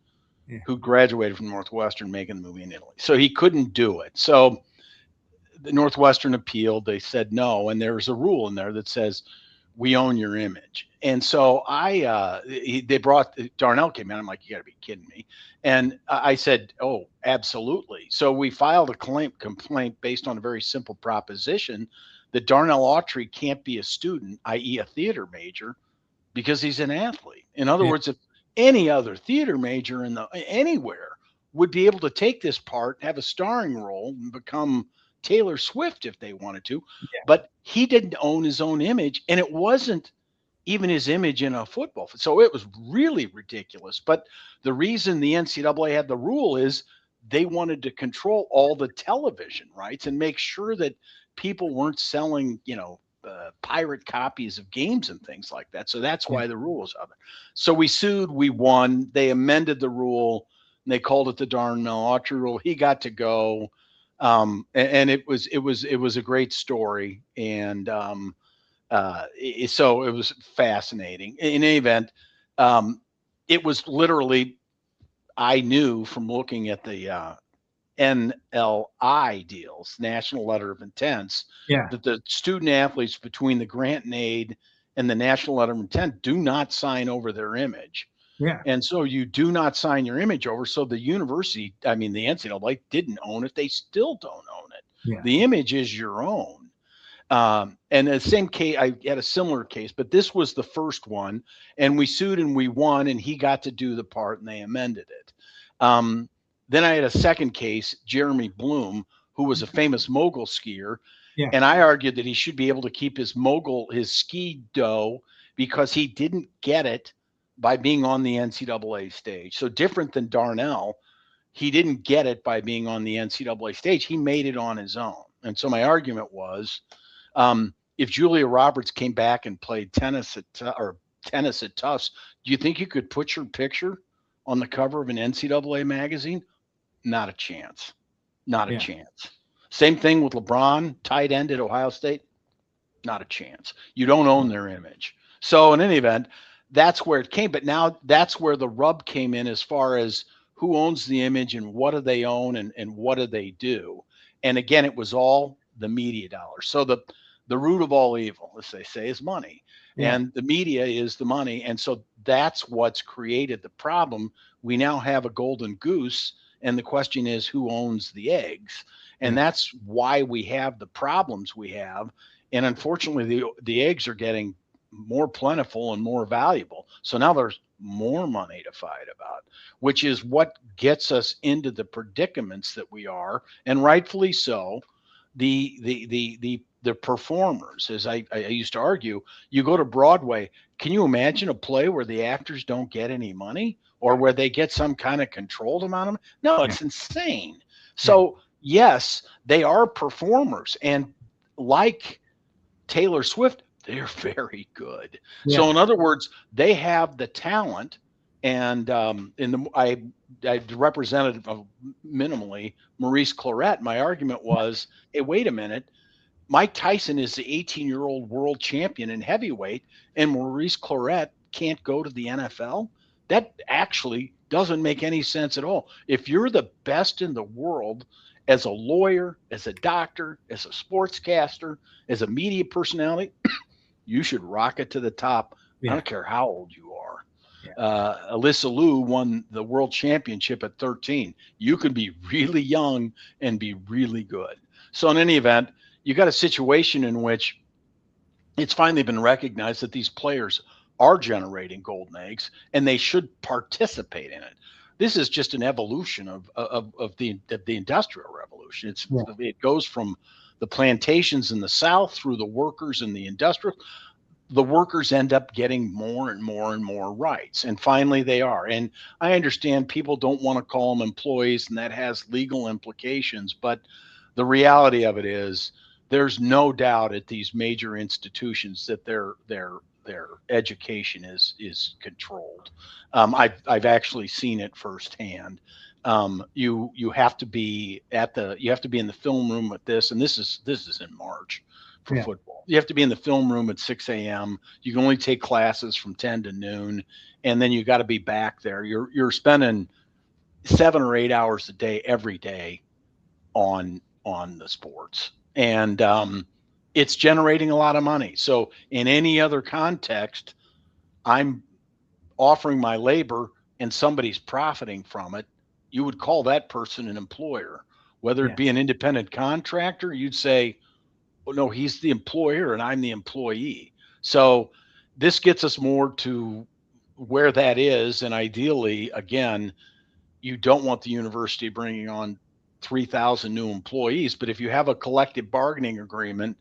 who graduated from Northwestern, making the movie in Italy. So he couldn't do it. So the Northwestern appealed. They said no. And there's a rule in there that says, we own your image. And so they brought, Darnell came in. I'm like, you gotta be kidding me. And I said, oh, absolutely. So we filed a complaint based on a very simple proposition that Darnell Autry can't be a student, i.e. a theater major, because he's an athlete. In other words, if any other theater major anywhere would be able to take this part, have a starring role, and become Taylor Swift if they wanted to, but he didn't own his own image, and it wasn't even his image in a football. So it was really ridiculous. But the reason the NCAA had the rule is they wanted to control all the television rights and make sure that people weren't selling, pirate copies of games and things like that. So that's why the rules of it. So we sued, we won. They amended the rule, and they called it the Darnell Autry rule. He got to go. And it was a great story. And so it was fascinating. In any event, it was literally, I knew from looking at the NLI deals, National Letter of Intents, Yeah. that the student athletes between the grant and aid and the National Letter of Intent do not sign over their image. Yeah. And so you do not sign your image over. So the university, I mean, the NCAA didn't own it. They still don't own it. Yeah. The image is your own. And the same case, I had a similar case, but this was the first one, and we sued and we won, and he got to do the part, and they amended it. Then I had a second case, Jeremy Bloom, who was a famous mogul skier. Yeah. And I argued that he should be able to keep his ski dough because he didn't get it by being on the NCAA stage. So different than Darnell, he didn't get it by being on the NCAA stage. He made it on his own. And so my argument was, if Julia Roberts came back and played tennis at Tufts, do you think you could put your picture on the cover of an NCAA magazine? Not a chance. Not a chance. Same thing with LeBron, tight end at Ohio State. Not a chance. You don't own their image. So in any event, that's where it came. But now that's where the rub came in as far as who owns the image and what do they own and what do they do. And again, it was all the media dollars. So the root of all evil, as they say, is money. Yeah. And the media is the money. And so that's what's created the problem. We now have a golden goose. And the question is, who owns the eggs? And that's why we have the problems we have. And unfortunately, the eggs are getting more plentiful and more valuable. So now there's more money to fight about, which is what gets us into the predicaments that we are, and rightfully so. The performers, as I used to argue, you go to Broadway, can you imagine a play where the actors don't get any money or where they get some kind of controlled amount of money? No, it's insane. So yes, they are performers, and like Taylor Swift, they're very good. Yeah. So in other words, they have the talent, and I represented minimally Maurice Clarett. My argument was, hey, wait a minute, Mike Tyson is the 18-year-old world champion in heavyweight, and Maurice Clarett can't go to the NFL? That actually doesn't make any sense at all. If you're the best in the world as a lawyer, as a doctor, as a sportscaster, as a media personality, you should rocket to the top. Yeah. I don't care how old you are. Yeah. Alyssa Liu won the world championship at 13. You could be really young and be really good. So in any event, you got a situation in which it's finally been recognized that these players are generating golden eggs and they should participate in it. This is just an evolution of the Industrial Revolution. It goes from the plantations in the South through the workers in the industrial. The workers end up getting more and more and more rights, and finally they are. And I understand people don't want to call them employees, and that has legal implications. But the reality of it is, there's no doubt at these major institutions that their education is controlled. I've actually seen it firsthand. You have to be in the film room with this, and this is in March for football. You have to be in the film room at 6 a.m. You can only take classes from 10 to noon, and then you got to be back there. You're spending 7 or 8 hours a day every day on the sports, and it's generating a lot of money. So in any other context, I'm offering my labor and somebody's profiting from it. You would call that person an employer. Whether it be an independent contractor, you'd say, well, no, he's the employer and I'm the employee. So this gets us more to where that is. And ideally, again, you don't want the university bringing on 3,000 new employees. But if you have a collective bargaining agreement,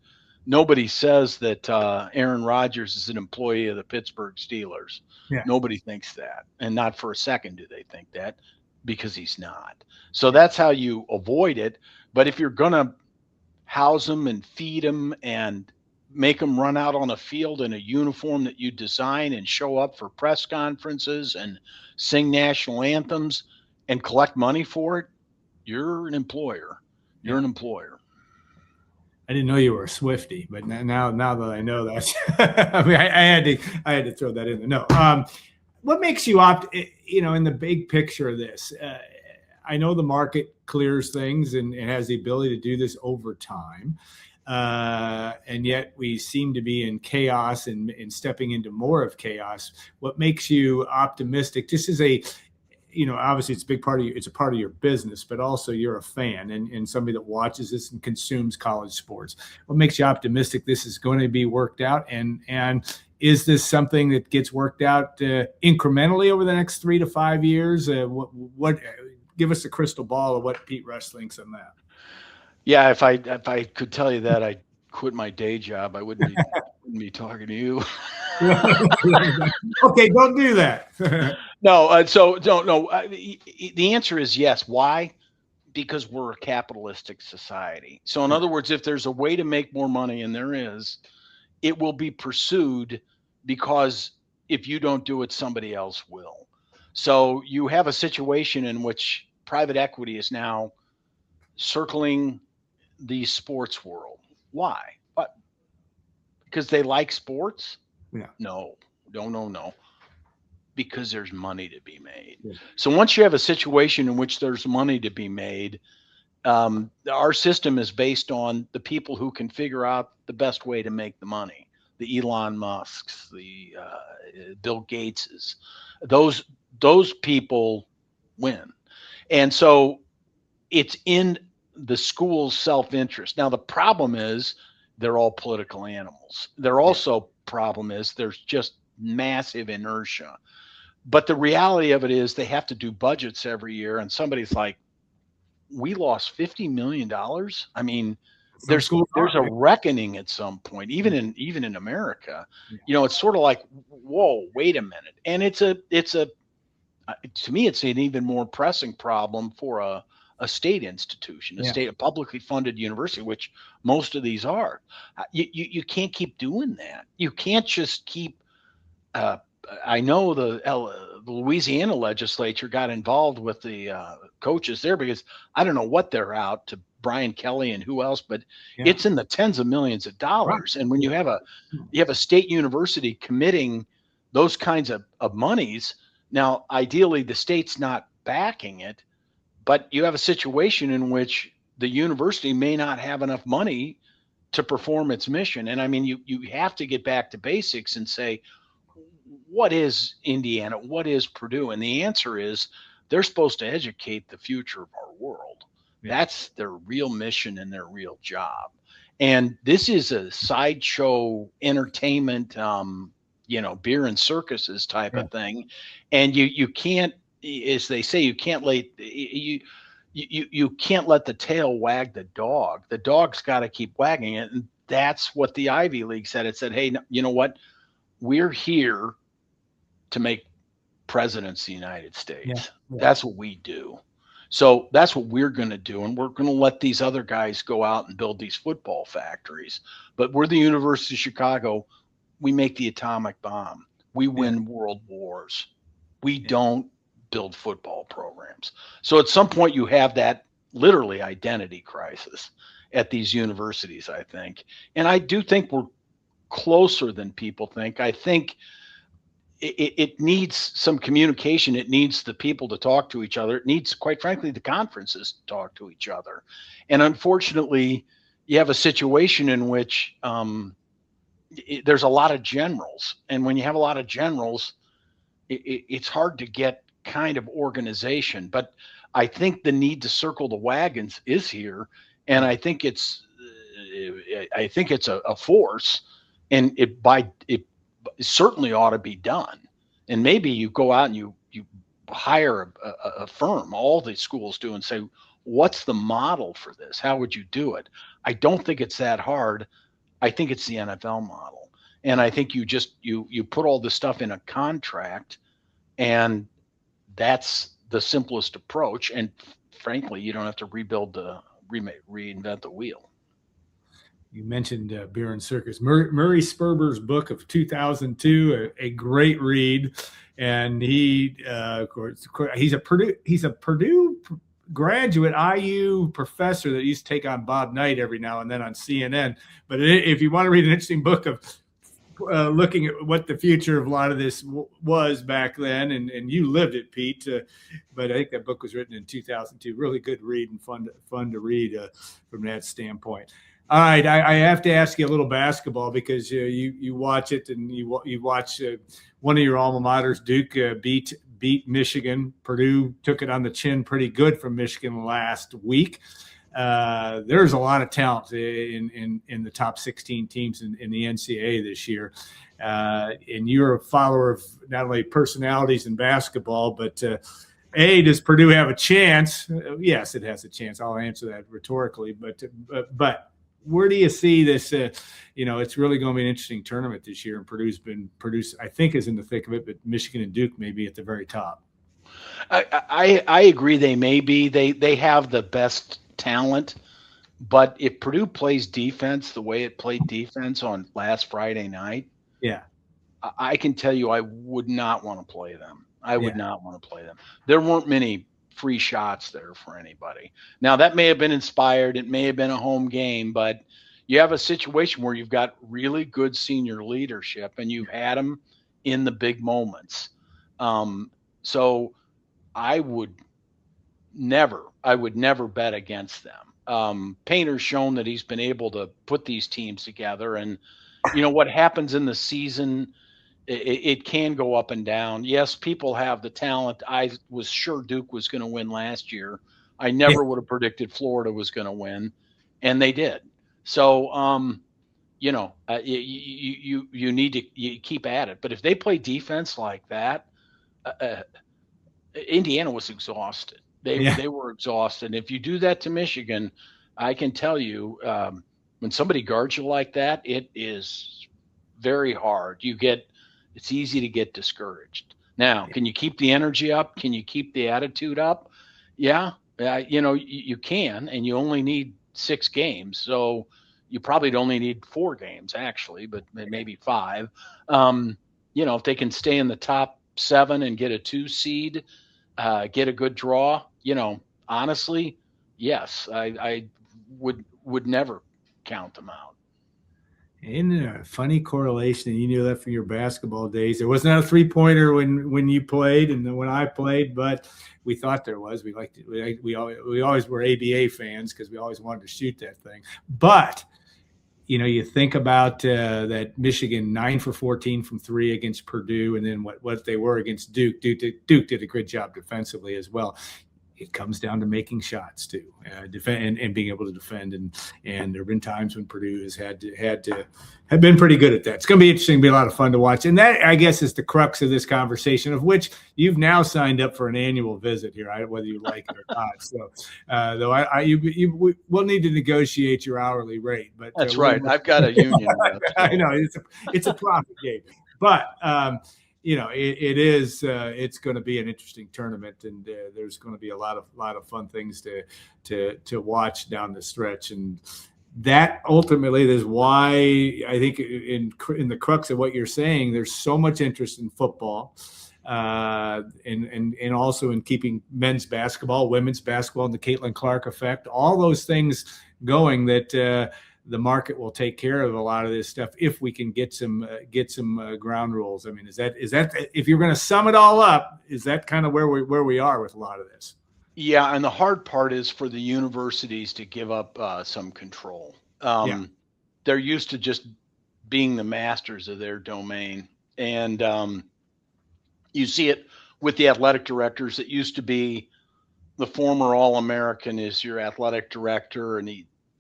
nobody says that Aaron Rodgers is an employee of the Pittsburgh Steelers. Yeah. Nobody thinks that. And not for a second do they think that, because he's not. So that's how you avoid it. But if you're going to house them and feed them and make them run out on a field in a uniform that you design and show up for press conferences and sing national anthems and collect money for it, you're an employer. You're an employer. I didn't know you were a Swiftie, but now that I know that, I mean, I had to throw that in there. No, what makes you opt? In the big picture of this, I know the market clears things and has the ability to do this over time, and yet we seem to be in chaos and stepping into more of chaos. What makes you optimistic? Just as obviously it's a big part of it's a part of your business, but also you're a fan and somebody that watches this and consumes college sports. What makes you optimistic this is going to be worked out? And is this something that gets worked out incrementally over the next 3 to 5 years? What give us a crystal ball of what Pete Rush thinks on that. Yeah, if I could tell you that, I'd quit my day job. I wouldn't be talking to you. Okay, don't do that. No, so don't. No, the answer is yes. Why? Because we're a capitalistic society. So in other words, if there's a way to make more money, and there is, it will be pursued, because if you don't do it, somebody else will. So you have a situation in which private equity is now circling the sports world. Why? But because they like sports? Yeah. No. Because there's money to be made. Yeah. So once you have a situation in which there's money to be made, our system is based on the people who can figure out the best way to make the money. The Elon Musks, the Bill Gateses, those people win. And so it's in the school's self-interest. Now, the problem is they're all political animals. Their also problem is there's just massive inertia. But the reality of it is they have to do budgets every year, and somebody's like, we lost $50 million. I mean, there's a reckoning at some point, even in America. It's sort of like, whoa, wait a minute. And it's a to me, it's an even more pressing problem for a state institution, a publicly funded university, which most of these are. You can't keep doing that. You can't just keep. I know the Louisiana legislature got involved with the coaches there, because I don't know what they're out to, Brian Kelly and who else, but it's in the tens of millions of dollars. Right. And when you have a state university committing those kinds of monies, now ideally the state's not backing it, but you have a situation in which the university may not have enough money to perform its mission. And I mean, you have to get back to basics and say, what is Indiana? What is Purdue? And the answer is they're supposed to educate the future of our world. Yeah. That's their real mission and their real job. And this is a sideshow entertainment, beer and circuses type of thing. And you can't, as they say, you can't you can't let the tail wag the dog. The dog's got to keep wagging it. And that's what the Ivy League said. It said, hey, you know what? We're here to make presidents of the United States. Yeah. That's what we do. So that's what we're going to do. And we're going to let these other guys go out and build these football factories. But we're the University of Chicago. We make the atomic bomb. We win world wars. We don't build football programs. So at some point you have that literally identity crisis at these universities, I think. And I do think we're closer than people think. I think it needs some communication. It needs the people to talk to each other. It needs, quite frankly, the conferences to talk to each other. And unfortunately, you have a situation in which there's a lot of generals. And when you have a lot of generals, it's hard to get kind of organization. But I think the need to circle the wagons is here. And I think it's a force. And it certainly ought to be done. And maybe you go out and you hire a firm, all the schools do, and say, what's the model for this? How would you do it? I don't think it's that hard. I think it's the NFL model. And I think you put all this stuff in a contract, and that's the simplest approach. And frankly, you don't have to reinvent the wheel. You mentioned Beer and Circus. Murray Sperber's book of 2002, a great read, and he, of course, he's a Purdue graduate IU professor that used to take on Bob Knight every now and then on CNN. But if you want to read an interesting book of looking at what the future of a lot of this was back then, and you lived it, Pete. But I think that book was written in 2002. Really good read and fun to read from that standpoint. All right, I have to ask you a little basketball because you watch it, and you watch one of your alma maters, Duke, beat Michigan. Purdue took it on the chin pretty good from Michigan last week. There's a lot of talent in the top 16 teams in the NCAA this year. And you're a follower of not only personalities in basketball, but does Purdue have a chance? Yes, it has a chance. I'll answer that rhetorically. But where do you see this? It's really going to be an interesting tournament this year. And Purdue, I think, is in the thick of it, but Michigan and Duke may be at the very top. I agree. They may be. They have the best talent, but if Purdue plays defense the way it played defense on last Friday night, I can tell you I would not want to play them. I would not want to play them. There weren't many free shots there for anybody. Now, that may have been inspired. It may have been a home game, but you have a situation where you've got really good senior leadership and you've had them in the big moments. So I would never bet against them. Painter's shown that he's been able to put these teams together, and what happens in the season, it can go up and down. Yes, people have the talent. I was sure Duke was going to win last year. I never would have predicted Florida was going to win, and they did. So, you need to keep at it. But if they play defense like that, Indiana was exhausted. They were exhausted. If you do that to Michigan, I can tell you, when somebody guards you like that, it is very hard. It's easy to get discouraged. Now, can you keep the energy up? Can you keep the attitude up? Yeah, you can, and you only need 6 games. So you probably only need 4 games, actually, but maybe 5. If they can stay in the top 7 and get a 2 seed, get a good draw, honestly, yes, I would never count them out. Isn't it a funny correlation? And you knew that from your basketball days. There was not a 3-pointer when you played and then when I played, but we thought there was. We liked it. We always were ABA fans because we always wanted to shoot that thing. But you think about that Michigan 9 for 14 from 3 against Purdue, and then what they were against Duke. Duke did a good job defensively as well. It comes down to making shots too, defend and being able to defend. And there have been times when Purdue has had to have been pretty good at that. It's going to be interesting, be a lot of fun to watch. And that, I guess, is the crux of this conversation, of which you've now signed up for an annual visit here, whether you like it or not. So, though we'll need to negotiate your hourly rate. But that's right. I've got a union. I know it's a profit game, but. It's going to be an interesting tournament, and there's going to be a lot of fun things to watch down the stretch, and that ultimately is why I think in the crux of what you're saying, there's so much interest in football, and also in keeping men's basketball, women's basketball, and the Caitlin Clark effect, all those things going that. The market will take care of a lot of this stuff if we can get some ground rules. I mean, is that if you're going to sum it all up, is that kind of where we are with a lot of this? Yeah, and the hard part is for the universities to give up some control. They're used to just being the masters of their domain, and you see it with the athletic directors. It used to be the former All-American is your athletic director, and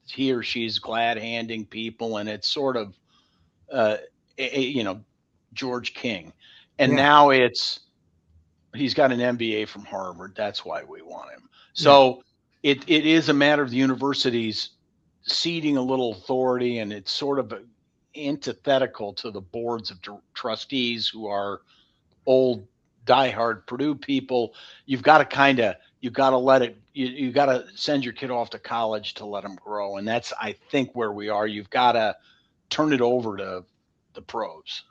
he or she's glad handing people, and it's sort of George King, and now he's got an MBA from Harvard. That's why we want him. So it is a matter of the universities ceding a little authority, and it's sort of antithetical to the boards of trustees who are old diehard Purdue people. You've got to let it. You got to send your kid off to college to let them grow, and that's, I think, where we are. You've got to turn it over to the pros.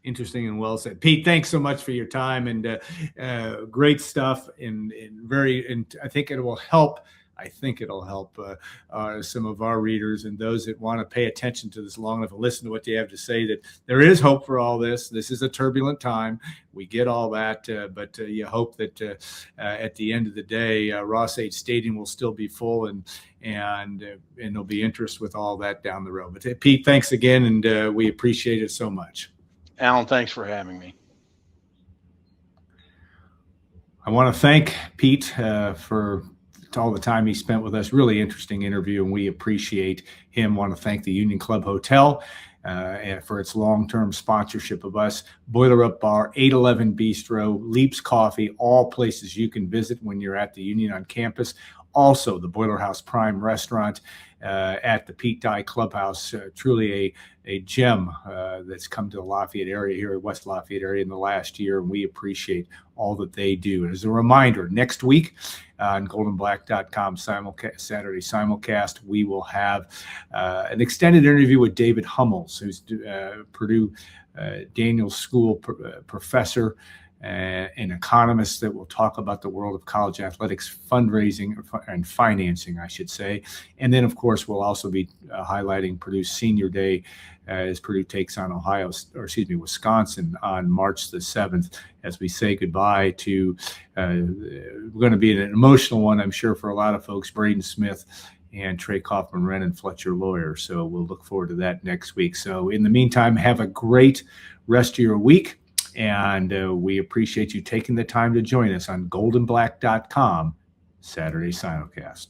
Interesting and well said. Pete, thanks so much for your time, and great stuff. And I think it will help. I think it'll help some of our readers and those that want to pay attention to this long enough and listen to what you have to say, that there is hope for all this. This is a turbulent time. We get all that, but you hope that at the end of the day, Ross-Ade Stadium will still be full, and there'll be interest with all that down the road. But Pete, thanks again, and we appreciate it so much. Alan, thanks for having me. I want to thank Pete for all the time he spent with us. Really interesting interview, and we appreciate him. Want to thank the Union Club Hotel for its long-term sponsorship of us. Boiler Up Bar, 811 Bistro, Leaps Coffee, all places you can visit when you're at the Union on campus. Also, the Boiler House Prime Restaurant at the Pete Dye Clubhouse, truly a gem that's come to the Lafayette area here, West Lafayette area in the last year, and we appreciate all that they do. And as a reminder, next week on GoldandBlack.com Saturday Simulcast, we will have an extended interview with David Hummels, who's Purdue Daniels School professor, an economist that will talk about the world of college athletics fundraising and financing, I should say. And then, of course, we'll also be highlighting Purdue's Senior Day as Purdue takes on Wisconsin on March the 7th, as we say goodbye to, we're going to be an emotional one, I'm sure, for a lot of folks, Braden Smith and Trey Kaufman-Wren and Fletcher Lawyer. So we'll look forward to that next week. So in the meantime, have a great rest of your week. And we appreciate you taking the time to join us on GoldandBlack.com Saturday Simulcast.